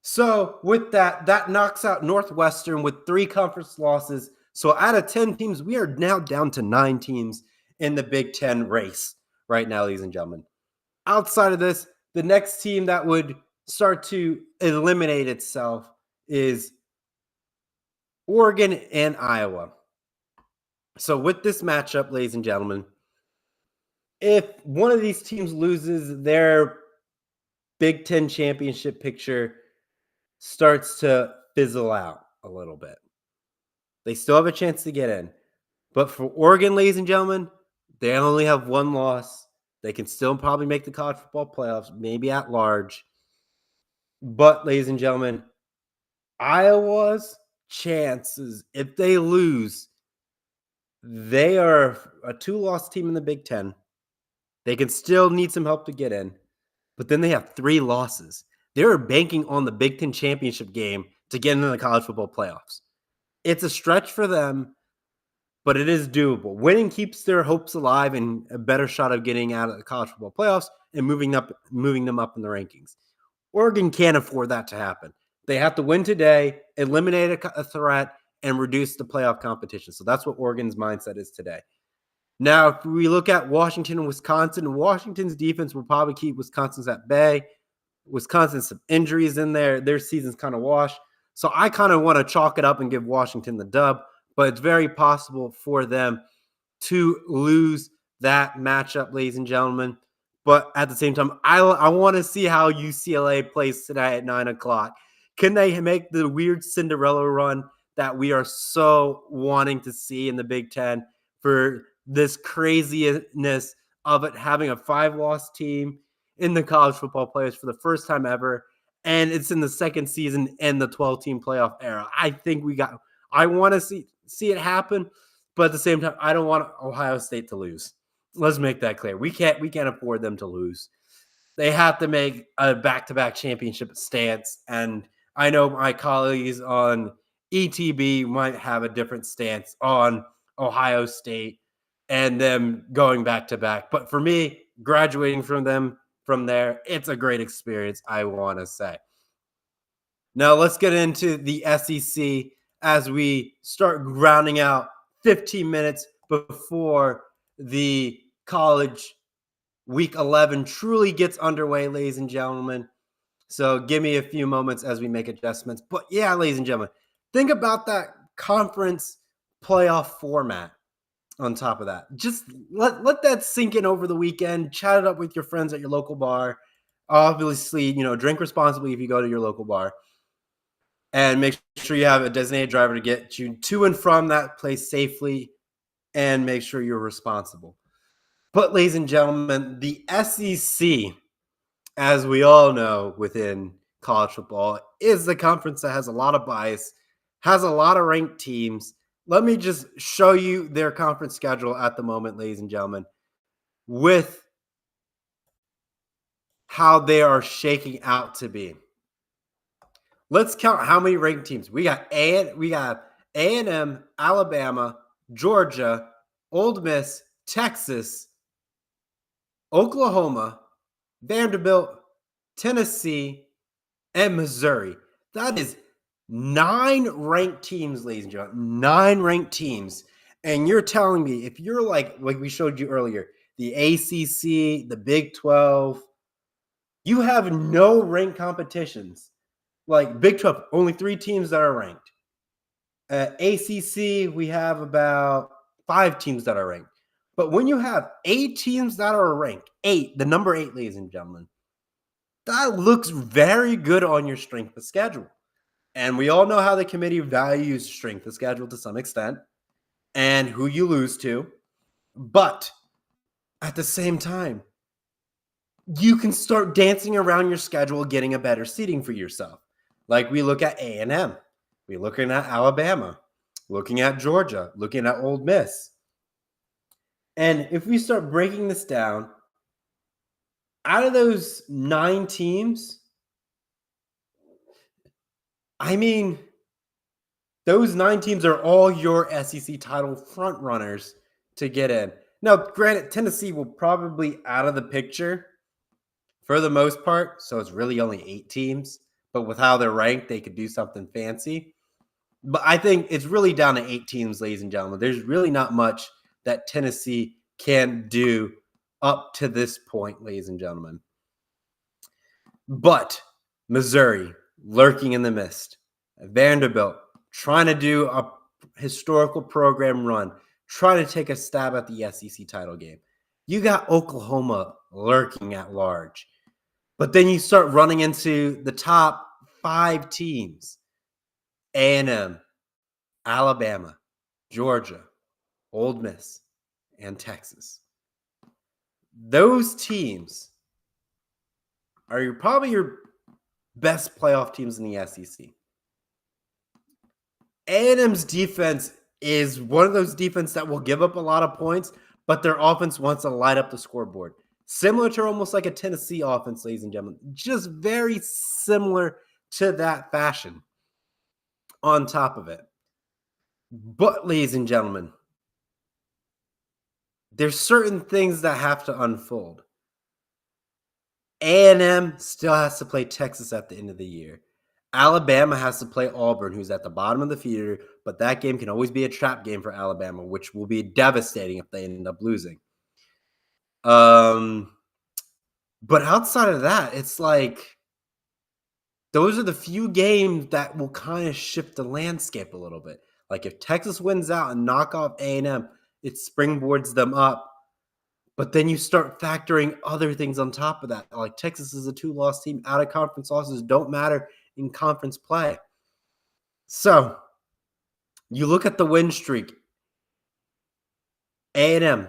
So with that knocks out Northwestern with 3 conference losses. So out of 10 teams, we are now down to 9 teams in the Big Ten race right now, ladies and gentlemen. Outside of this, the next team that would start to eliminate itself is Oregon and Iowa. So with this matchup, ladies and gentlemen, if one of these teams loses, their Big Ten championship picture starts to fizzle out a little bit. They still have a chance to get in. But for Oregon, ladies and gentlemen, they only have one loss. They can still probably make the college football playoffs, maybe at large. But, ladies and gentlemen, Iowa's chances, if they lose, they are a 2-loss team in the Big Ten. They can still need some help to get in. But then they have 3 losses. They're banking on the Big Ten championship game to get into the college football playoffs. It's a stretch for them, but it is doable. Winning keeps their hopes alive and a better shot of getting out of the college football playoffs and moving them up in the rankings. Oregon can't afford that to happen. They have to win today, eliminate a threat, and reduce the playoff competition. So that's what Oregon's mindset is today. Now, if we look at Washington and Wisconsin, Washington's defense will probably keep Wisconsin's at bay. Wisconsin's some injuries in there. Their season's kind of washed. So I kind of want to chalk it up and give Washington the dub, but it's very possible for them to lose that matchup, ladies and gentlemen. But at the same time, I want to see how UCLA plays tonight at 9 o'clock. Can they make the weird Cinderella run that we are so wanting to see in the Big Ten for this craziness of it having a 5-loss team in the college football playoffs for the first time ever, and it's in the second season in the 12-team playoff era? I want to see it happen, but at the same time, I don't want Ohio State to lose. Let's make that clear. We can't afford them to lose. They have to make a back-to-back championship stance, and I know my colleagues on ETB might have a different stance on Ohio State and them going back-to-back. But for me, graduating from there, it's a great experience, I want to say. Now let's get into the SEC as we start rounding out 15 minutes before the college week 11 truly gets underway, ladies and gentlemen. So give me a few moments as we make adjustments. But yeah, ladies and gentlemen, think about that conference playoff format on top of that. Just let that sink in over the weekend. Chat it up with your friends at your local bar. Obviously, drink responsibly if you go to your local bar. And make sure you have a designated driver to get you to and from that place safely, and make sure you're responsible. But, ladies and gentlemen, the SEC, as we all know within college football, is the conference that has a lot of bias, has a lot of ranked teams. Let me just show you their conference schedule at the moment, ladies and gentlemen, with how they are shaking out to be. Let's count how many ranked teams. We got A&M, Alabama, Georgia, Ole Miss, Texas, Oklahoma, Vanderbilt, Tennessee, and Missouri. That is 9 ranked teams, ladies and gentlemen. 9 ranked teams. And you're telling me, if you're like we showed you earlier, the ACC, the Big 12, you have no ranked competitions. Like Big 12, only 3 teams that are ranked. ACC, we have about 5 teams that are ranked. But when you have 8 teams that are ranked, the number 8, ladies and gentlemen, that looks very good on your strength of schedule. And we all know how the committee values strength of schedule to some extent and who you lose to. But at the same time, you can start dancing around your schedule, getting a better seating for yourself. Like we look at A&M, we're looking at Alabama, looking at Georgia, looking at Ole Miss. And if we start breaking this down, out of those 9 teams, I mean, those 9 teams are all your SEC title front runners to get in. Now, granted, Tennessee will probably out of the picture for the most part, so it's really only 8 teams. But with how they're ranked, they could do something fancy. But I think it's really down to 8 teams, ladies and gentlemen. There's really not much that Tennessee can do up to this point, ladies and gentlemen. But Missouri, lurking in the mist. Vanderbilt, trying to do a historical program run, try to take a stab at the SEC title game. You got Oklahoma lurking at large. But then you start running into the top 5 teams: A&M, Alabama, Georgia, Ole Miss, and Texas. Those teams are probably your best playoff teams in the SEC. A&M's defense is one of those defenses that will give up a lot of points, but their offense wants to light up the scoreboard. Similar to almost like a Tennessee offense, ladies and gentlemen. Just very similar to that fashion on top of it. But, ladies and gentlemen, there's certain things that have to unfold. A&M still has to play Texas at the end of the year. Alabama has to play Auburn, who's at the bottom of the feeder, but that game can always be a trap game for Alabama, which will be devastating if they end up losing. But outside of that, it's like those are the few games that will kind of shift the landscape a little bit. Like if Texas wins out and knock off A&M, it springboards them up. But then you start factoring other things on top of that. Like Texas is a 2-loss team. Out of conference losses don't matter in conference play. So you look at the win streak. A&M,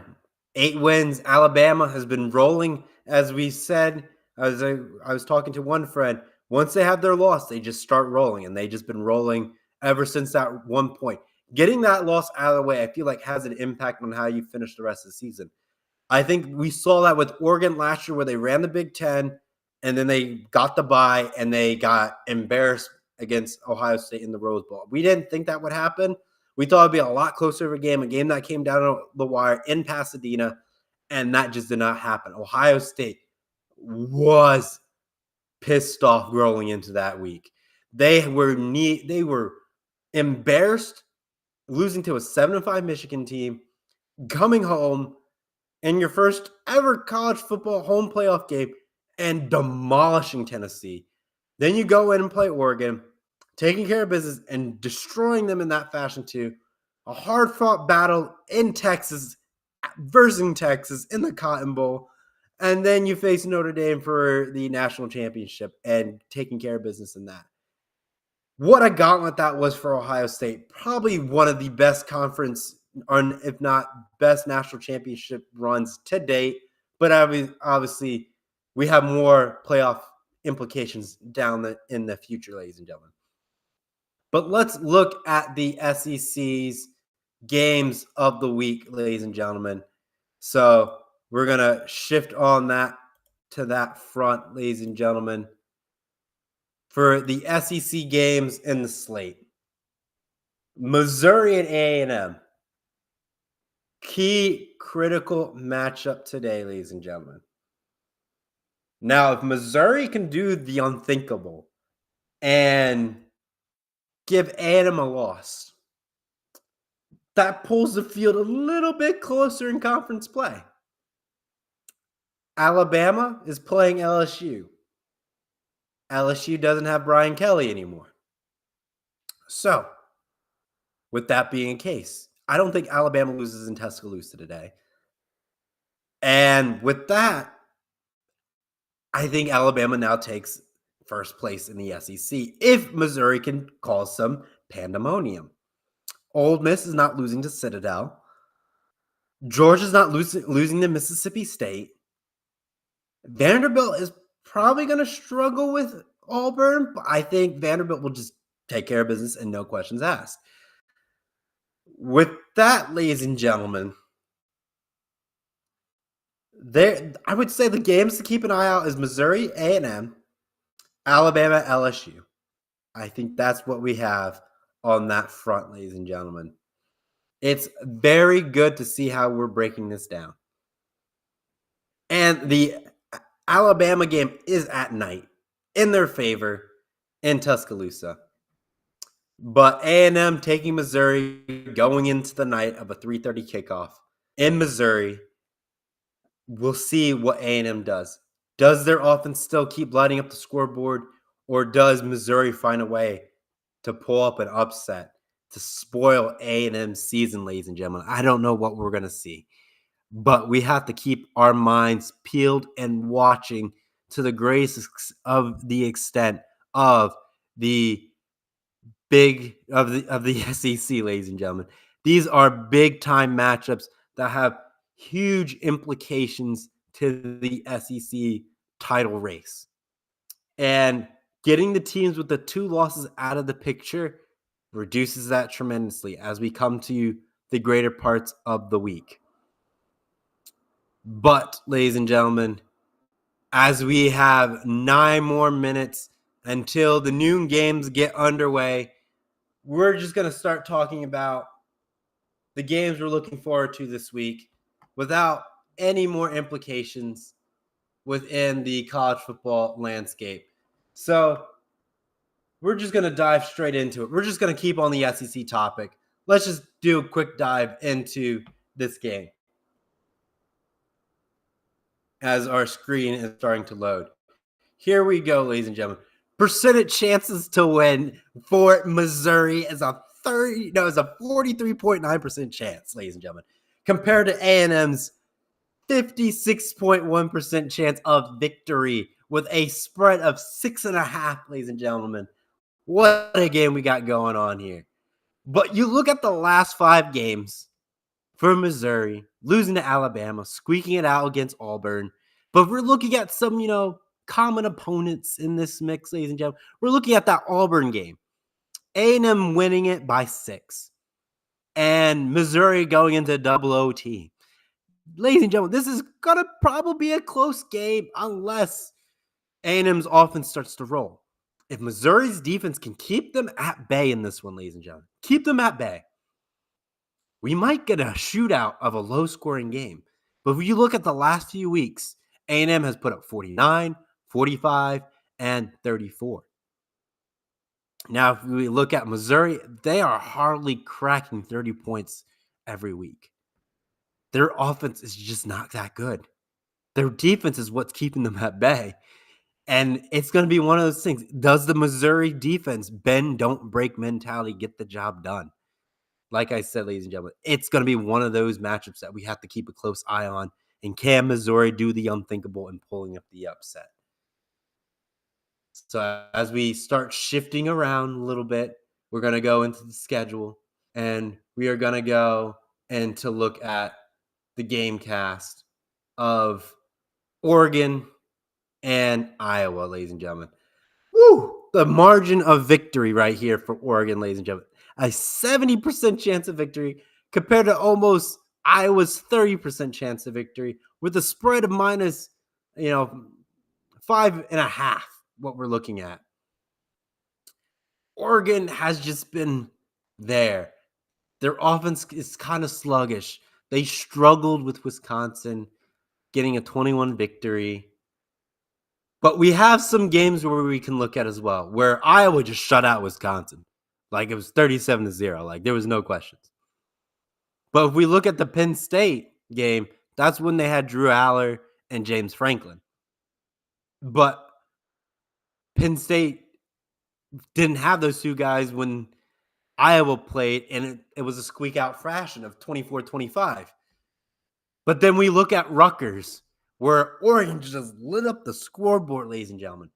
8 wins. Alabama has been rolling, as we said. I was talking to one friend. Once they have their loss, they just start rolling, and they've just been rolling ever since that one point. Getting that loss out of the way, I feel like, has an impact on how you finish the rest of the season. I think we saw that with Oregon last year where they ran the Big Ten, and then they got the bye, and they got embarrassed against Ohio State in the Rose Bowl. We didn't think that would happen. We thought it would be a lot closer of a game that came down the wire in Pasadena, and that just did not happen. Ohio State was pissed off rolling into that week. They were embarrassed, losing to a 7-5 Michigan team, coming home in your first ever college football home playoff game and demolishing Tennessee. Then you go in and play Oregon, taking care of business and destroying them in that fashion too. A hard-fought battle in Texas versus Texas in the Cotton Bowl. And then you face Notre Dame for the national championship and taking care of business in that. What a gauntlet that was for Ohio State. Probably one of the best conference, or if not best national championship runs to date. But obviously, we have more playoff implications down in the future, ladies and gentlemen. But let's look at the SEC's games of the week, ladies and gentlemen. So we're going to shift on that to that front, ladies and gentlemen, for the SEC games in the slate. Missouri and A&M. Key critical matchup today, ladies and gentlemen. Now, if Missouri can do the unthinkable and give A&M a loss, that pulls the field a little bit closer in conference play. Alabama is playing LSU. LSU doesn't have Brian Kelly anymore. So, with that being the case, I don't think Alabama loses in Tuscaloosa today. And with that, I think Alabama now takes first place in the SEC if Missouri can cause some pandemonium. Ole Miss is not losing to Citadel. Georgia's not losing to Mississippi State. Vanderbilt is probably going to struggle with Auburn, but I think Vanderbilt will just take care of business and no questions asked. With that, ladies and gentlemen, I would say the games to keep an eye out is Missouri, A&M, Alabama, LSU. I think that's what we have on that front, ladies and gentlemen. It's very good to see how we're breaking this down. And the Alabama game is at night in their favor in Tuscaloosa. But A&M taking Missouri going into the night of a 3:30 kickoff in Missouri. We'll see what A&M does. Does their offense still keep lighting up the scoreboard, or does Missouri find a way to pull up an upset to spoil A&M's season, ladies and gentlemen. I don't know what we're going to see, but we have to keep our minds peeled and watching to the greatest of the extent of the SEC, ladies and gentlemen. These are big time matchups that have huge implications to the SEC title race. And getting the teams with the 2 losses out of the picture reduces that tremendously as we come to the greater parts of the week. But, ladies and gentlemen, as we have 9 more minutes until the noon games get underway, we're just going to start talking about the games we're looking forward to this week without any more implications within the college football landscape. So we're just going to dive straight into it. We're just going to keep on the SEC topic. Let's just do a quick dive into this game as our screen is starting to load. Here we go, ladies and gentlemen. Percentage chances to win for Missouri is a 43.9% chance, ladies and gentlemen, compared to A&M's 56.1% chance of victory with a spread of 6.5, ladies and gentlemen. What a game we got going on here. But you look at the last 5 games for Missouri, losing to Alabama, squeaking it out against Auburn. But we're looking at some, common opponents in this mix, ladies and gentlemen. We're looking at that Auburn game. A&M winning it by 6. And Missouri going into double OT. Ladies and gentlemen, this is going to probably be a close game unless A&M's offense starts to roll. If Missouri's defense can keep them at bay in this one, ladies and gentlemen, keep them at bay, we might get a shootout of a low-scoring game. But if you look at the last few weeks, A&M has put up 49, 45, and 34. Now, if we look at Missouri, they are hardly cracking 30 points every week. Their offense is just not that good. Their defense is what's keeping them at bay. And it's going to be one of those things. Does the Missouri defense, bend, don't break mentality, get the job done? Like I said, ladies and gentlemen, it's going to be one of those matchups that we have to keep a close eye on. And can Missouri do the unthinkable in pulling up the upset? So as we start shifting around a little bit, we're going to go into the schedule. And we are going to go and to look at the game cast of Oregon and Iowa, ladies and gentlemen. Woo! The margin of victory right here for Oregon, ladies and gentlemen. A 70% chance of victory compared to almost Iowa's 30% chance of victory with a spread of minus, 5.5, what we're looking at. Oregon has just been there. Their offense is kind of sluggish. They struggled with Wisconsin getting a 21 victory. But we have some games where we can look at as well, where Iowa just shut out Wisconsin. Like it was 37-0. Like there was no questions. But if we look at the Penn State game, that's when they had Drew Aller and James Franklin. But Penn State didn't have those 2 guys when Iowa played, and it was a squeak out fashion of 24-25. But then we look at Rutgers, where Oregon just lit up the scoreboard, ladies and gentlemen.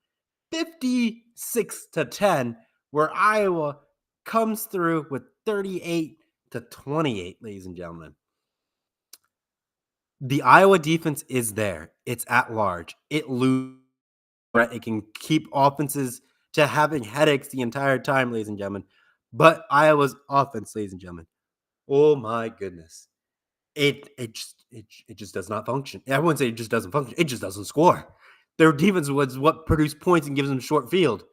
56-10, where Iowa comes through with 38-28, ladies and gentlemen. The Iowa defense is there. It's at large. It loses. It can keep offenses to having headaches the entire time, ladies and gentlemen. But Iowa's offense, ladies and gentlemen, oh my goodness. It just does not function. I wouldn't say it just doesn't function. It just doesn't score. Their defense was what produced points and gives them short field.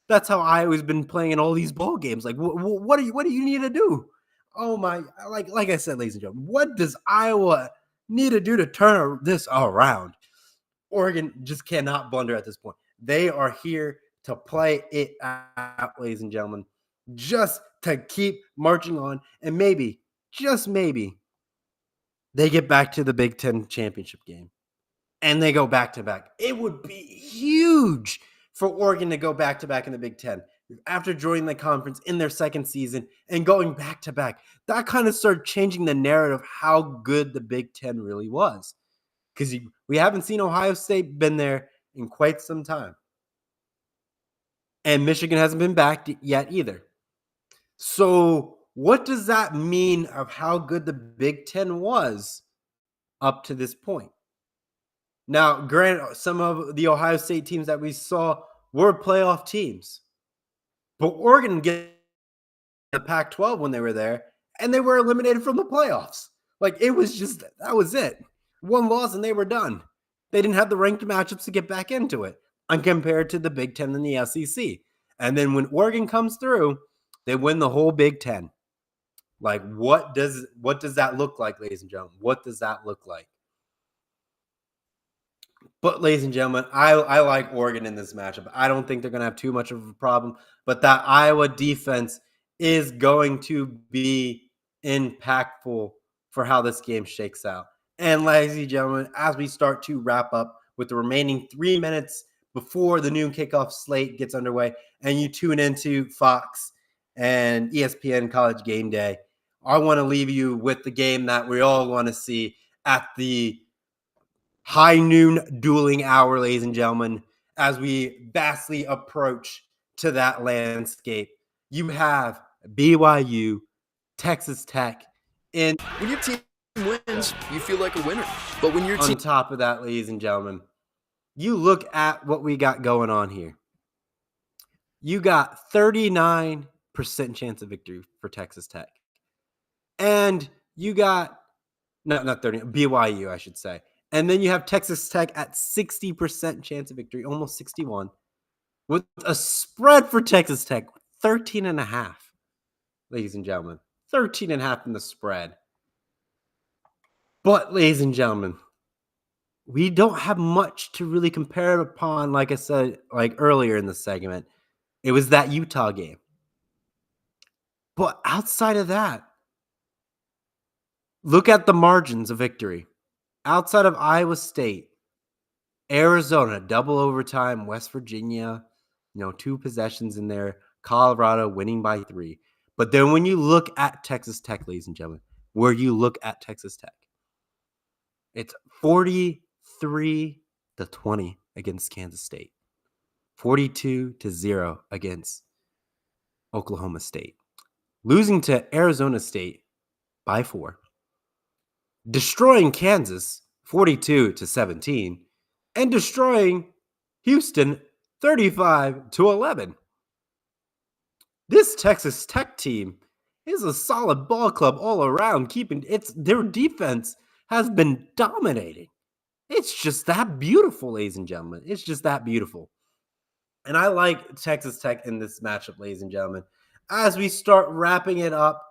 That's how Iowa's been playing in all these ball games. Like, what do you need to do? Oh my! Like I said, ladies and gentlemen, what does Iowa need to do to turn this around? Oregon just cannot blunder at this point. They are here to play it out, ladies and gentlemen, just to keep marching on, and maybe, just maybe, they get back to the Big Ten championship game and they go back to back. It would be huge for Oregon to go back-to-back in the Big Ten after joining the conference in their second season and going back-to-back. That kind of started changing the narrative of how good the Big Ten really was. Because we haven't seen Ohio State been there in quite some time. And Michigan hasn't been back yet either. So what does that mean of how good the Big Ten was up to this point? Now, granted, some of the Ohio State teams that we saw were playoff teams. But Oregon get the Pac-12 when they were there, and they were eliminated from the playoffs. Like, it was just, that was it. One loss and they were done. They didn't have the ranked matchups to get back into it, and compared to the Big Ten and the SEC. And then when Oregon comes through, they win the whole Big Ten. Like, what does that look like, ladies and gentlemen? What does that look like? But, ladies and gentlemen, I like Oregon in this matchup. I don't think they're going to have too much of a problem. But that Iowa defense is going to be impactful for how this game shakes out. And, ladies and gentlemen, as we start to wrap up with the remaining 3 minutes before the noon kickoff slate gets underway, and you tune into Fox and ESPN College Game Day, I want to leave you with the game that we all want to see at the high noon dueling hour, ladies and gentlemen, as we vastly approach to that landscape. You have BYU, Texas Tech, and when your team wins, you feel like a winner. But when your team... On top of that, ladies and gentlemen, you look at what we got going on here. You got 39% chance of victory for Texas Tech. And you got, not 30, BYU, I should say. And then you have Texas Tech at 60% chance of victory, almost 61, with a spread for Texas Tech, 13.5, ladies and gentlemen. 13.5 in the spread. But, ladies and gentlemen, we don't have much to really compare it upon, like I said, like earlier in the segment. It was that Utah game. But outside of that, look at the margins of victory. Outside of Iowa State, Arizona, double overtime, West Virginia, 2 possessions in there, Colorado winning by 3. But then when you look at Texas Tech, ladies and gentlemen, where you look at Texas Tech, it's 43-20 against Kansas State, 42-0 against Oklahoma State, losing to Arizona State by 4. Destroying Kansas 42-17 and destroying Houston 35-11. This Texas Tech team is a solid ball club all around, their defense has been dominating. It's just that beautiful, ladies and gentlemen. It's just that beautiful. And I like Texas Tech in this matchup, ladies and gentlemen. As we start wrapping it up,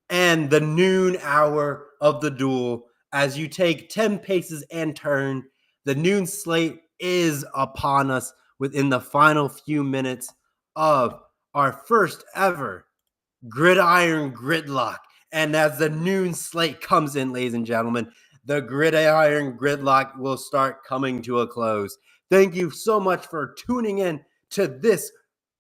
and the noon hour of the duel, as you take 10 paces and turn, the noon slate is upon us within the final few minutes of our first ever Gridiron Gridlock. And as the noon slate comes in, ladies and gentlemen, the Gridiron Gridlock will start coming to a close. Thank you so much for tuning in to this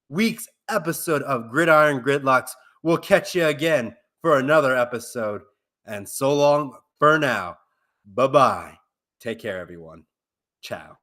week's episode of Gridiron Gridlocks. We'll catch you again for another episode. And so long for now. Bye-bye. Take care, everyone. Ciao.